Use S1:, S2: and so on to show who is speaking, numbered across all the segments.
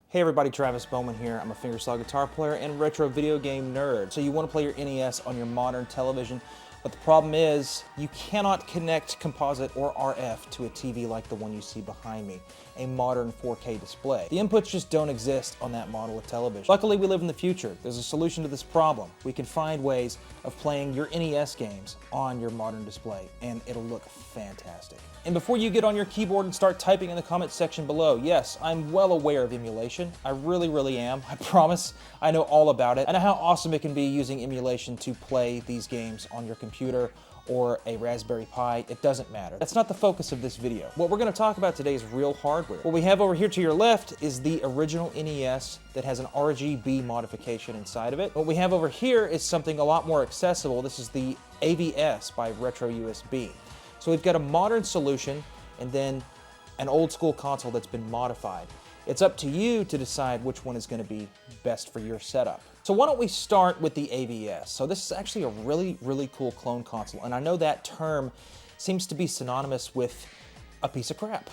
S1: Hey everybody, Travis Bowman here. I'm a fingerstyle guitar player and retro video game nerd. So you want to play your NES on your modern television, but the problem is you cannot connect composite or RF to a TV like the one you see behind me, a modern 4K display. The inputs just don't exist on that model of television. Luckily, we live in the future. There's a solution to this problem. We can find ways of playing your NES games on your modern display, and it'll look fantastic. And before you get on your keyboard and start typing in the comments section below, yes, I'm well aware of emulation. I really am. I promise I know all about it. I know how awesome it can be using emulation to play these games on your computer or a Raspberry Pi. It doesn't matter. That's not the focus of this video. What we're going to talk about today is real hardware. What we have over here to your left is the original NES that has an RGB modification inside of it. What we have over here is something a lot more accessible. This is the AVS by RetroUSB. So we've got a modern solution and then an old school console that's been modified. It's up to you to decide which one is going to be best for your setup. So why don't we start with the AVS? So this is actually a really cool clone console, and I know that term seems to be synonymous with a piece of crap.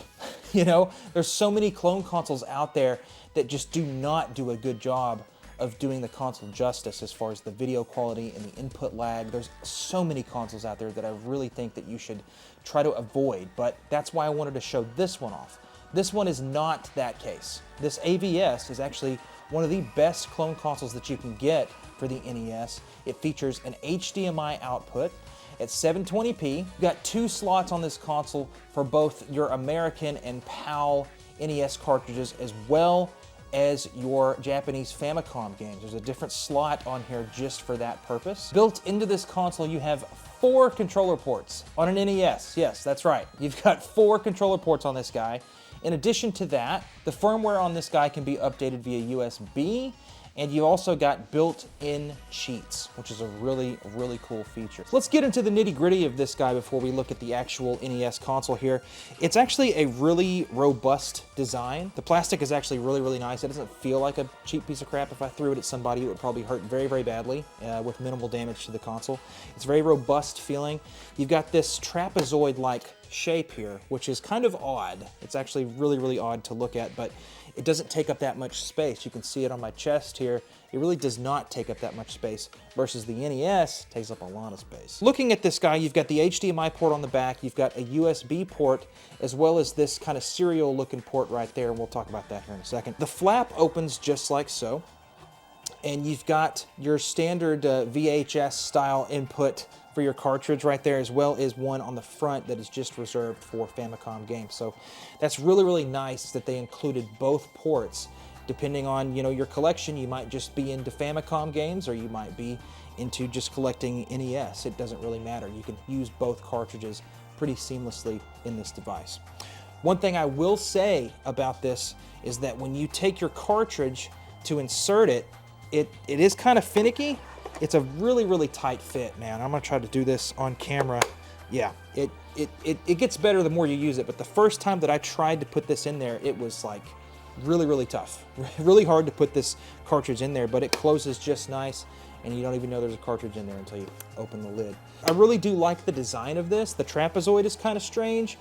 S1: You know, there's so many clone consoles out there that just do not do a good job of doing the console justice as far as the video quality and the input lag. There's so many consoles out there that I really think that you should try to avoid, but that's why I wanted to show this one off. This one is not that case. This AVS is actually one of the best clone consoles that you can get for the NES. It features an HDMI output at 720p. You've got two slots on this console for both your American and PAL NES cartridges as well as your Japanese Famicom games. There's a different slot on here just for that purpose. Built into this console, you have 4 controller ports on an NES. Yes, that's right. You've got 4 controller ports on this guy. In addition to that, the firmware on this guy can be updated via USB, and you also got built-in cheats, which is a really cool feature. So let's get into the nitty-gritty of this guy before we look at the actual NES console here. It's actually a really robust design. The plastic is actually really nice. It doesn't feel like a cheap piece of crap. If I threw it at somebody, it would probably hurt very badly with minimal damage to the console. It's very robust feeling. You've got this trapezoid-like shape here, which is kind of odd. It's actually really odd to look at, but it doesn't take up that much space. You can see it on my chest here. It really does not take up that much space versus the NES takes up a lot of space. Looking at this guy, you've got the HDMI port on the back, you've got a USB port, as well as this kind of serial looking port right there, and we'll talk about that here in a second. The flap opens just like so, and you've got your standard VHS style input for your cartridge right there, as well as one on the front that is just reserved for Famicom games. So that's really nice that they included both ports. Depending on, you know, your collection, you might just be into Famicom games or you might be into just collecting NES. It doesn't really matter. You can use both cartridges pretty seamlessly in this device. One thing I will say about this is that when you take your cartridge to insert it, it is kind of finicky. It's a really tight fit, man. I'm gonna try to do this on camera. Yeah, it gets better the more you use it, but the first time that I tried to put this in there, it was like really tough. Really hard to put this cartridge in there, but it closes just nice, and you don't even know there's a cartridge in there until you open the lid. I really do like the design of this. The trapezoid is kind of strange,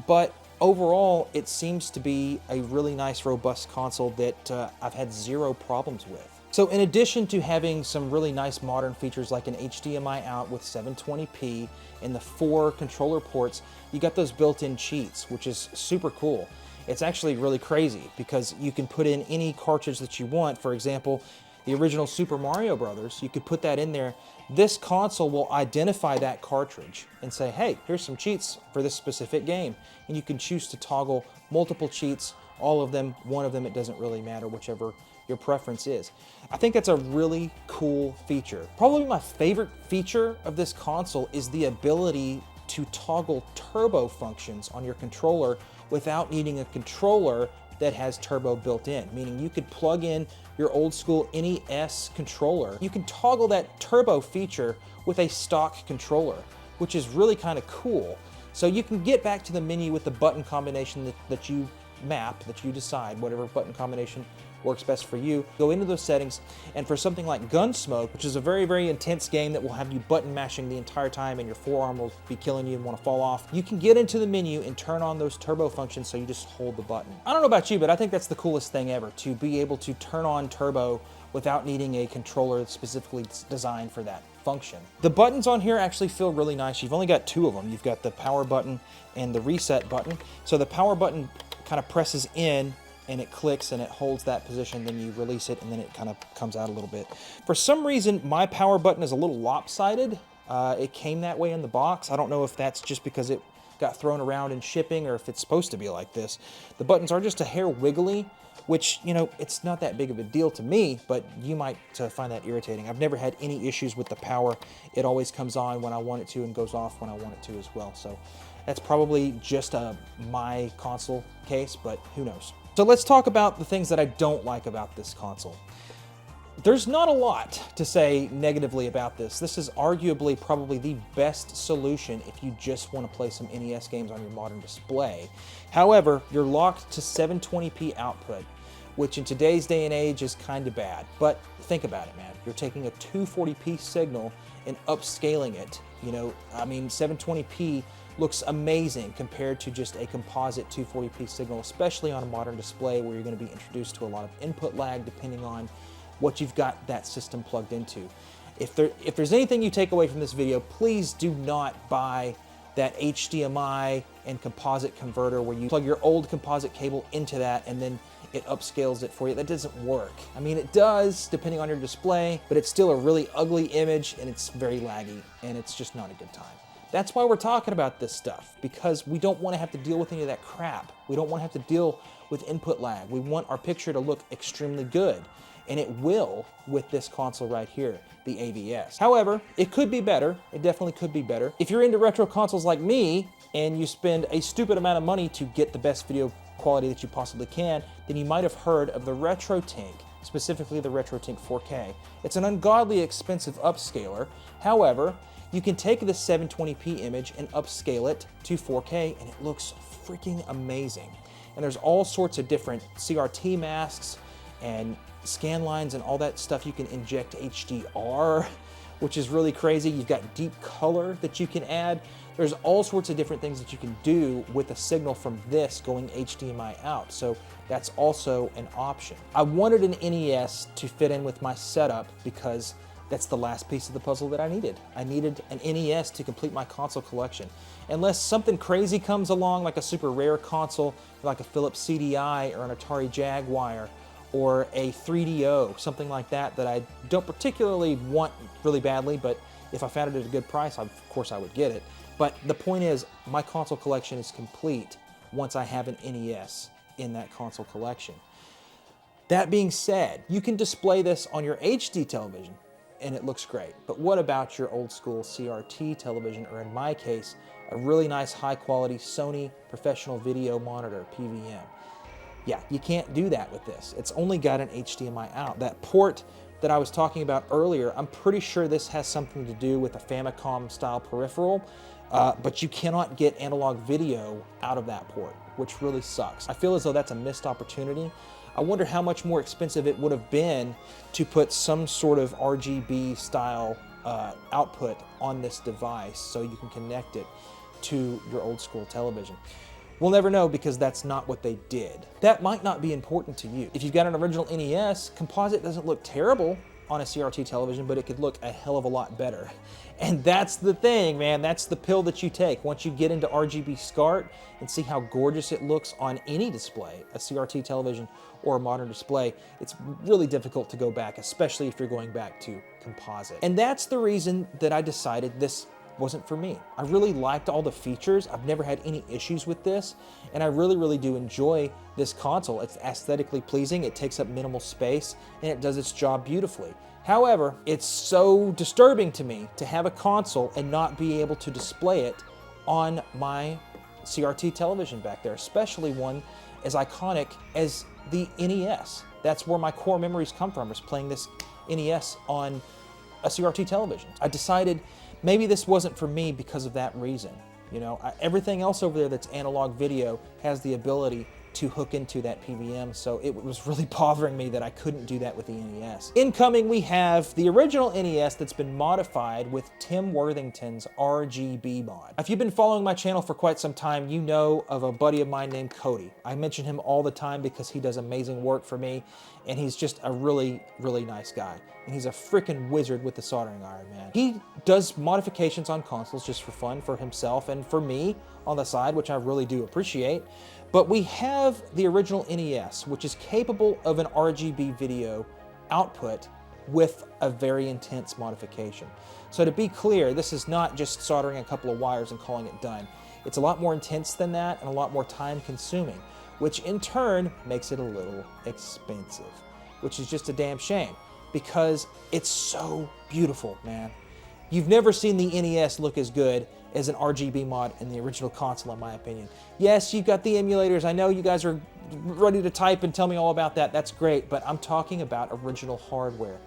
S1: but overall, it seems to be a really nice, robust console that I've had 0 problems with. So in addition to having some really nice modern features like an HDMI out with 720p and the 4 controller ports, you got those built-in cheats, which is super cool. It's actually really crazy because you can put in any cartridge that you want. For example, the original Super Mario Brothers, you could put that in there. This console will identify that cartridge and say, hey, here's some cheats for this specific game. And you can choose to toggle multiple cheats, all of them, one of them, it doesn't really matter, whichever your preference is. I think that's a really cool feature. Probably my favorite feature of this console is the ability to toggle turbo functions on your controller without needing a controller that has turbo built in, meaning you could plug in your old school NES controller. You can toggle that turbo feature with a stock controller, which is really kind of cool. So you can get back to the menu with the button combination that you map that you decide, whatever button combination works best for you. Go into those settings, and for something like Gunsmoke, which is a very, very intense game that will have you button mashing the entire time and your forearm will be killing you and want to fall off, you can get into the menu and turn on those turbo functions so you just hold the button. I don't know about you, but I think that's the coolest thing ever, to be able to turn on turbo without needing a controller that's specifically designed for that function. The buttons on here actually feel really nice. You've only got two of them. You've got the power button and the reset button. So the power button kind of presses in and it clicks and it holds that position, then you release it and then it kind of comes out a little bit. For some reason, my power button is a little lopsided. It came that way in the box. I don't know if that's just because it got thrown around in shipping or if it's supposed to be like this. The buttons are just a hair wiggly, which, you know, it's not that big of a deal to me, but you might find that irritating. I've never had any issues with the power. It always comes on when I want it to and goes off when I want it to as well. So that's probably just my console case, but who knows. So let's talk about the things that I don't like about this console. There's not a lot to say negatively about this. This is arguably probably the best solution if you just want to play some NES games on your modern display. However, you're locked to 720p output, which in today's day and age is kind of bad. But think about it, man. You're taking a 240p signal and upscaling it. You know, I mean, 720p looks amazing compared to just a composite 240p signal, especially on a modern display where you're going to be introduced to a lot of input lag depending on what you've got that system plugged into. If there's anything you take away from this video, please do not buy that HDMI and composite converter where you plug your old composite cable into that and then it upscales it for you. That doesn't work. I mean, it does depending on your display, but it's still a really ugly image and it's very laggy and it's just not a good time. That's why we're talking about this stuff, because we don't want to have to deal with any of that crap. We don't want to have to deal with input lag. We want our picture to look extremely good, and it will with this console right here, the AVS. However, it could be better. It definitely could be better. If you're into retro consoles like me, and you spend a stupid amount of money to get the best video quality that you possibly can, then you might have heard of the RetroTink, specifically the RetroTink 4K. It's an ungodly expensive upscaler. However, you can take this 720p image and upscale it to 4K and it looks freaking amazing. And there's all sorts of different CRT masks and scan lines and all that stuff. You can inject HDR, which is really crazy. You've got deep color that you can add. There's all sorts of different things that you can do with a signal from this going HDMI out. So that's also an option. I wanted an NES to fit in with my setup because that's the last piece of the puzzle that I needed. I needed an NES to complete my console collection. Unless something crazy comes along, like a super rare console, like a Philips CDI or an Atari Jaguar, or a 3DO, something like that, that I don't particularly want really badly, but if I found it at a good price, of course I would get it. But the point is, my console collection is complete once I have an NES in that console collection. That being said, you can display this on your HD television, and it looks great. But what about your old school CRT television, or in my case, a really nice high quality Sony professional video monitor, PVM? Yeah, you can't do that with this. It's only got an HDMI out. That port that I was talking about earlier, I'm pretty sure this has something to do with a Famicom style peripheral, but you cannot get analog video out of that port, which really sucks. I feel as though that's a missed opportunity. I wonder how much more expensive it would have been to put some sort of RGB style output on this device so you can connect it to your old school television. We'll never know because that's not what they did. That might not be important to you. If you've got an original NES, composite doesn't look terrible on a CRT television, but it could look a hell of a lot better. And that's the thing, man. That's the pill that you take. Once you get into RGB SCART and see how gorgeous it looks on any display, a CRT television or a modern display, it's really difficult to go back, especially if you're going back to composite. And that's the reason that I decided this wasn't for me. I really liked all the features. I've never had any issues with this, and I really do enjoy this console. It's aesthetically pleasing, it takes up minimal space, and it does its job beautifully. However, it's so disturbing to me to have a console and not be able to display it on my CRT television back there, especially one as iconic as the NES. That's where my core memories come from, is playing this NES on a CRT television. I decided maybe this wasn't for me because of that reason. You know, everything else over there that's analog video has the ability to hook into that PVM, so it was really bothering me that I couldn't do that with the NES. Incoming, we have the original NES that's been modified with Tim Worthington's RGB Mod. If you've been following my channel for quite some time, you know of a buddy of mine named Cody. I mention him all the time because he does amazing work for me, and he's just a really, really nice guy. And he's a freaking wizard with the soldering iron, man. He does modifications on consoles just for fun, for himself and for me on the side, which I really do appreciate. But we have the original NES, which is capable of an RGB video output with a very intense modification. So to be clear, this is not just soldering a couple of wires and calling it done. It's a lot more intense than that and a lot more time consuming, which in turn makes it a little expensive, which is just a damn shame because it's so beautiful, man. You've never seen the NES look as good as an RGB mod in the original console, in my opinion. Yes, you've got the emulators. I know you guys are ready to type and tell me all about that. That's great, but I'm talking about original hardware.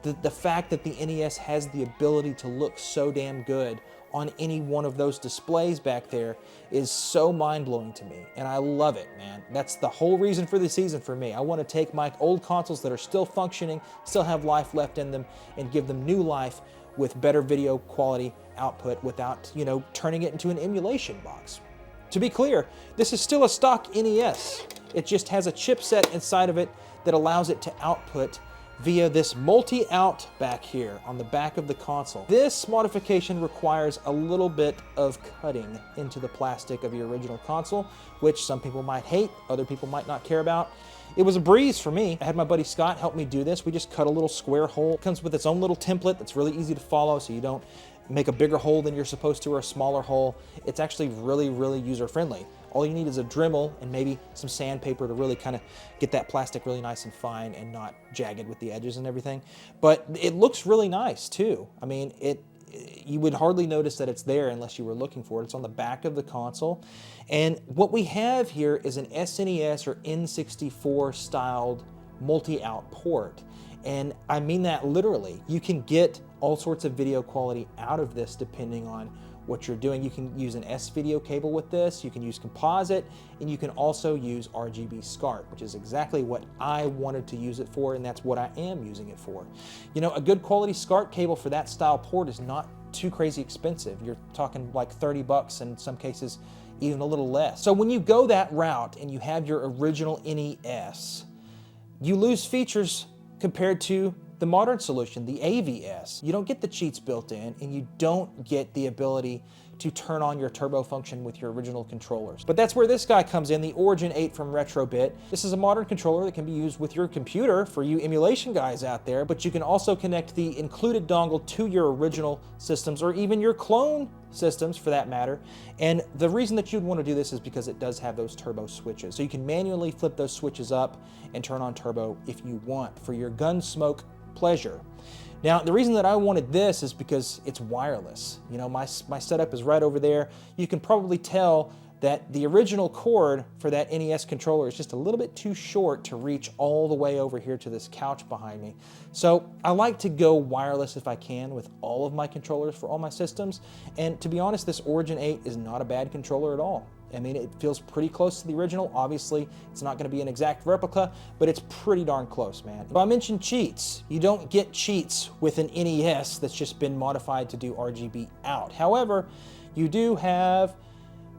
S1: The fact that the NES has the ability to look so damn good on any one of those displays back there is so mind-blowing to me, and I love it, man. That's the whole reason for the season for me. I want to take my old consoles that are still functioning, still have life left in them, and give them new life with better video quality output without, you know, turning it into an emulation box. To be clear, this is still a stock NES. It just has a chipset inside of it that allows it to output via this multi-out back here on the back of the console. This modification requires a little bit of cutting into the plastic of your original console, which some people might hate, other people might not care about. It was a breeze for me. I had my buddy Scott help me do this. We just cut a little square hole. It comes with its own little template that's really easy to follow, so you don't make a bigger hole than you're supposed to or a smaller hole. It's actually really, really user-friendly. All you need is a Dremel and maybe some sandpaper to really kind of get that plastic really nice and fine and not jagged with the edges and everything. But it looks really nice too. I mean, you would hardly notice that it's there unless you were looking for it. It's on the back of the console. And what we have here is an SNES or N64 styled multi-out port. And I mean that literally. You can get all sorts of video quality out of this depending on what you're doing. You can use an S-video cable with this, you can use composite, and you can also use RGB SCART, which is exactly what I wanted to use it for, and that's what I am using it for. You know, a good quality SCART cable for that style port is not too crazy expensive. You're talking like 30 bucks, in some cases even a little less. So when you go that route and you have your original NES, you lose features compared to the modern solution, the AVS. You don't get the cheats built in, and you don't get the ability to turn on your turbo function with your original controllers. But that's where this guy comes in, the Origin 8 from RetroBit. This is a modern controller that can be used with your computer for you emulation guys out there, but you can also connect the included dongle to your original systems or even your clone systems for that matter. And the reason that you'd want to do this is because it does have those turbo switches. So you can manually flip those switches up and turn on turbo if you want for your Gunsmoke pleasure. Now, the reason that I wanted this is because it's wireless. You know, my setup is right over there. You can probably tell that the original cord for that NES controller is just a little bit too short to reach all the way over here to this couch behind me. So I like to go wireless if I can with all of my controllers for all my systems. And to be honest, this Origin 8 is not a bad controller at all. I mean, it feels pretty close to the original. Obviously, it's not going to be an exact replica, but it's pretty darn close, man. If I mentioned cheats, you don't get cheats with an NES that's just been modified to do RGB out. However, you do have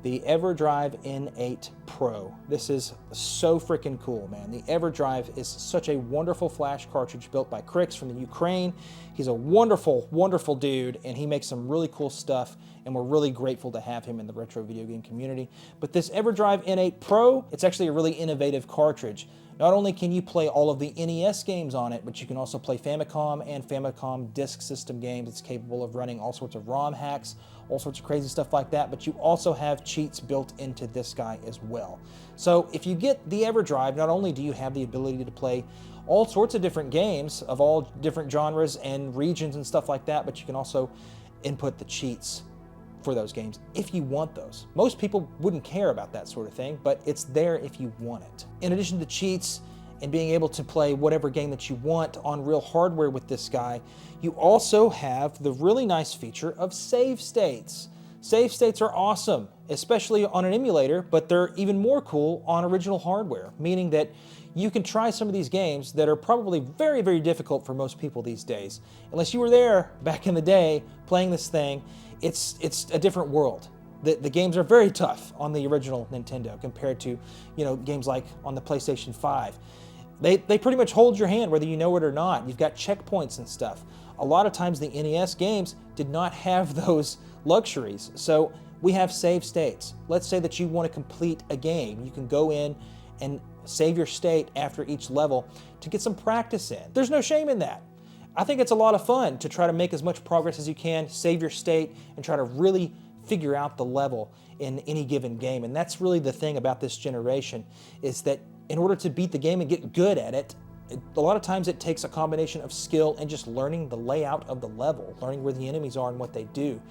S1: the Everdrive N8 Pro. This is so freaking cool, man. The Everdrive is such a wonderful flash cartridge built by Crix from the Ukraine. He's a wonderful, wonderful dude, and he makes some really cool stuff, and we're really grateful to have him in the retro video game community. But this Everdrive N8 Pro, it's actually a really innovative cartridge. Not only can you play all of the NES games on it, but you can also play Famicom and Famicom Disk System games. It's capable of running all sorts of ROM hacks, all sorts of crazy stuff like that, but you also have cheats built into this guy as well. So if you get the Everdrive, not only do you have the ability to play all sorts of different games of all different genres and regions and stuff like that, but you can also input the cheats for those games if you want those. Most people wouldn't care about that sort of thing, but it's there if you want it. In addition to cheats and being able to play whatever game that you want on real hardware with this guy, you also have the really nice feature of save states. Save states are awesome, especially on an emulator, but they're even more cool on original hardware, meaning that you can try some of these games that are probably very, very difficult for most people these days. Unless you were there back in the day playing this thing, it's a different world. The games are very tough on the original Nintendo compared to, games like on the PlayStation 5. They pretty much hold your hand whether you know it or not. You've got checkpoints and stuff. A lot of times the NES games did not have those luxuries. So we have save states. Let's say that you want to complete a game. You can go in and save your state after each level to get some practice in. There's no shame in that. I think it's a lot of fun to try to make as much progress as you can, save your state, and try to really figure out the level in any given game. And that's really the thing about this generation, is that in order to beat the game and get good at it, a lot of times it takes a combination of skill and just learning the layout of the level, learning where the enemies are and what they do.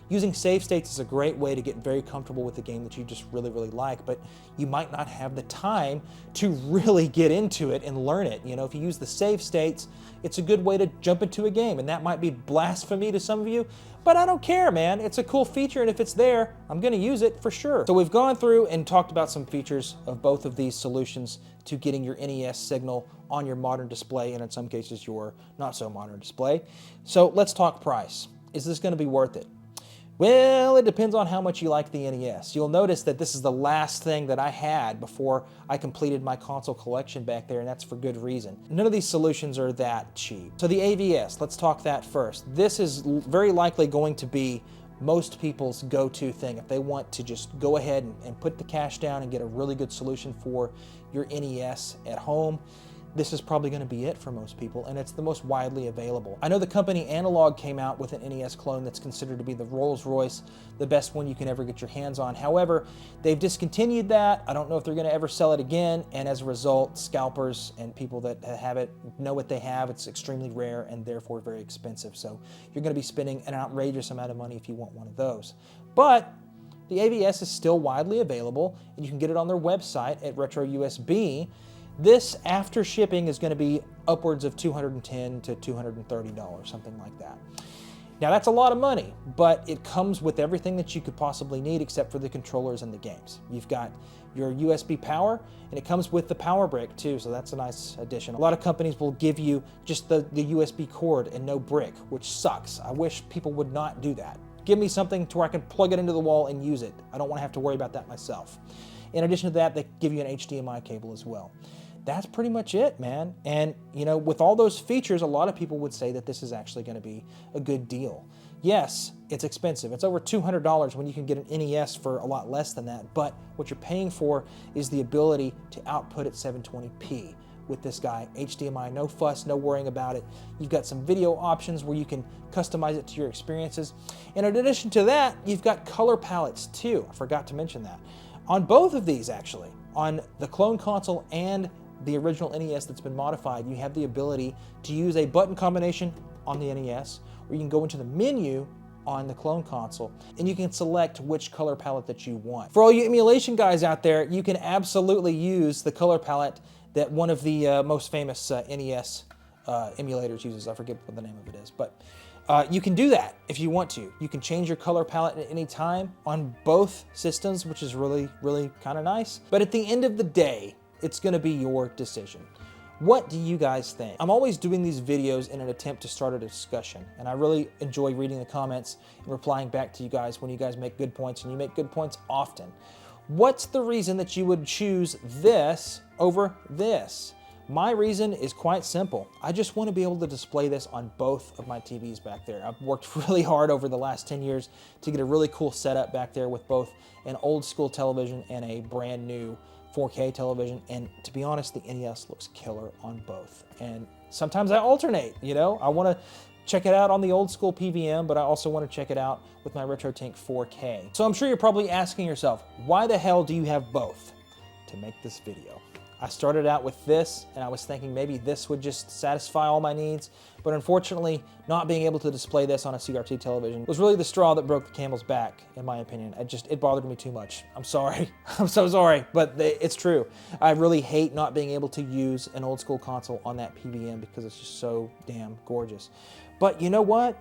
S1: Using save states is a great way to get very comfortable with the game that you just really, really like, but you might not have the time to really get into it and learn it. If you use the save states, it's a good way to jump into a game, and that might be blasphemy to some of you, but I don't care, man. It's a cool feature, and if it's there, I'm gonna use it for sure. So we've gone through and talked about some features of both of these solutions to getting your NES signal on your modern display, and in some cases your not so modern display. So let's talk price. Is this gonna be worth it? Well, it depends on how much you like the NES. You'll notice that this is the last thing that I had before I completed my console collection back there, and that's for good reason. None of these solutions are that cheap. So the AVS, let's talk that first. This is very likely going to be most people's go-to thing if they want to just go ahead and put the cash down and get a really good solution for your NES at home. This is probably going to be it for most people, and it's the most widely available. I know the company Analog came out with an NES clone that's considered to be the Rolls-Royce, the best one you can ever get your hands on. However, they've discontinued that. I don't know if they're going to ever sell it again, and as a result, scalpers and people that have it know what they have. It's extremely rare and therefore very expensive. So you're going to be spending an outrageous amount of money if you want one of those. But the AVS is still widely available, and you can get it on their website at RetroUSB. This, after shipping, is going to be upwards of $210 to $230, something like that. Now, that's a lot of money, but it comes with everything that you could possibly need except for the controllers and the games. You've got your USB power, and it comes with the power brick too, so that's a nice addition. A lot of companies will give you just the USB cord and no brick, which sucks. I wish people would not do that. Give me something to where I can plug it into the wall and use it. I don't want to have to worry about that myself. In addition to that, they give you an HDMI cable as well. That's pretty much it, man. And, with all those features, a lot of people would say that this is actually going to be a good deal. Yes, it's expensive. It's over $200 when you can get an NES for a lot less than that, but what you're paying for is the ability to output at 720p with this guy. HDMI, no fuss, no worrying about it. You've got some video options where you can customize it to your experiences. And in addition to that, you've got color palettes too. I forgot to mention that. On both of these, actually, on the clone console and the original NES that's been modified, you have the ability to use a button combination on the NES, or you can go into the menu on the clone console, and you can select which color palette that you want. For all you emulation guys out there, you can absolutely use the color palette that one of the most famous NES emulators uses. I forget what the name of it is, but you can do that if you want to. You can change your color palette at any time on both systems, which is really, really kind of nice. But at the end of the day, it's going to be your decision. What do you guys think? I'm always doing these videos in an attempt to start a discussion, and I really enjoy reading the comments and replying back to you guys when you guys make good points, and you make good points often. What's the reason that you would choose this over this? My reason is quite simple. I just want to be able to display this on both of my TVs back there. I've worked really hard over the last 10 years to get a really cool setup back there with both an old school television and a brand new 4K television, and to be honest, the NES looks killer on both. And sometimes I alternate, I want to check it out on the old school PVM, but I also want to check it out with my RetroTink 4K. So I'm sure you're probably asking yourself, why the hell do you have both? To make this video. I started out with this, and I was thinking maybe this would just satisfy all my needs, but unfortunately, not being able to display this on a CRT television was really the straw that broke the camel's back, in my opinion. It bothered me too much. I'm sorry. I'm so sorry, but it's true. I really hate not being able to use an old school console on that PVM because it's just so damn gorgeous. But you know what?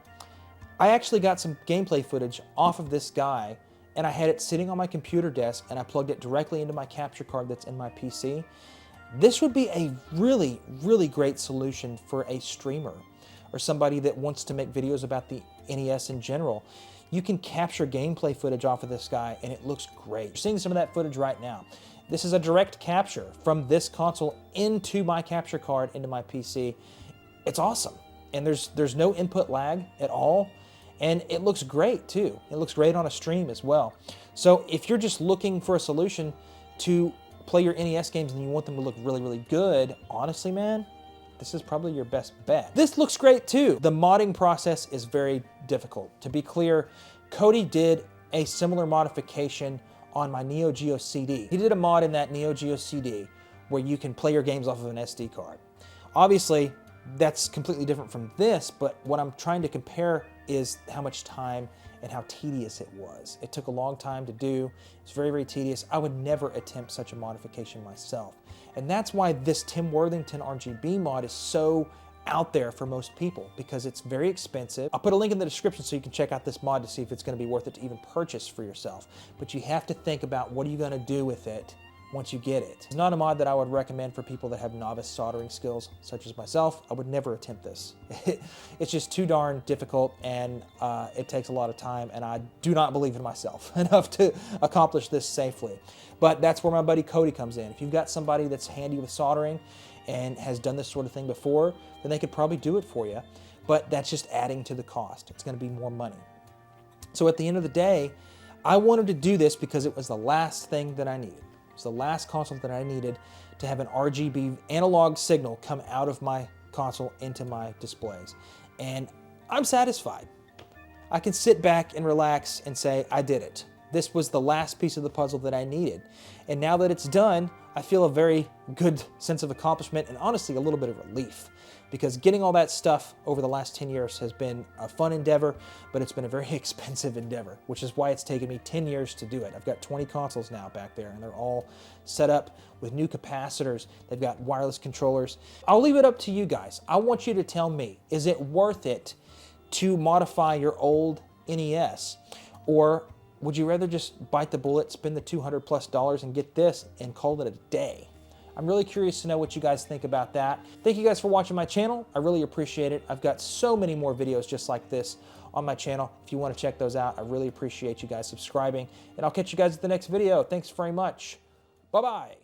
S1: I actually got some gameplay footage off of this guy, and I had it sitting on my computer desk, and I plugged it directly into my capture card that's in my PC. This would be a really, really great solution for a streamer or somebody that wants to make videos about the NES in general. You can capture gameplay footage off of this guy, and it looks great. You're seeing some of that footage right now. This is a direct capture from this console into my capture card, into my PC. It's awesome, and there's no input lag at all, and it looks great too. It looks great on a stream as well. So if you're just looking for a solution to play your NES games and you want them to look really, really good, honestly, man, this is probably your best bet. This looks great too. The modding process is very difficult. To be clear, Cody did a similar modification on my Neo Geo CD. He did a mod in that Neo Geo CD where you can play your games off of an SD card. Obviously, that's completely different from this, but what I'm trying to compare is how much time and how tedious it was. It took a long time to do. It's very, very tedious. I would never attempt such a modification myself. And that's why this Tim Worthington RGB mod is so out there for most people, because it's very expensive. I'll put a link in the description so you can check out this mod to see if it's going to be worth it to even purchase for yourself. But you have to think about what are you going to do with it once you get it. It's not a mod that I would recommend for people that have novice soldering skills, such as myself. I would never attempt this. It's just too darn difficult, and it takes a lot of time, and I do not believe in myself enough to accomplish this safely. But that's where my buddy Cody comes in. If you've got somebody that's handy with soldering and has done this sort of thing before, then they could probably do it for you, but that's just adding to the cost. It's gonna be more money. So at the end of the day, I wanted to do this because it was the last thing that I needed. It's the last console that I needed to have an RGB analog signal come out of my console into my displays. And I'm satisfied. I can sit back and relax and say, I did it. This was the last piece of the puzzle that I needed. And now that it's done, I feel a very good sense of accomplishment and honestly a little bit of relief, because getting all that stuff over the last 10 years has been a fun endeavor, but it's been a very expensive endeavor, which is why it's taken me 10 years to do it. I've got 20 consoles now back there, and they're all set up with new capacitors. They've got wireless controllers. I'll leave it up to you guys. I want you to tell me, is it worth it to modify your old NES? Or would you rather just bite the bullet, spend the $200+ and get this and call it a day? I'm really curious to know what you guys think about that. Thank you guys for watching my channel. I really appreciate it. I've got so many more videos just like this on my channel. If you want to check those out, I really appreciate you guys subscribing. And I'll catch you guys at the next video. Thanks very much. Bye-bye.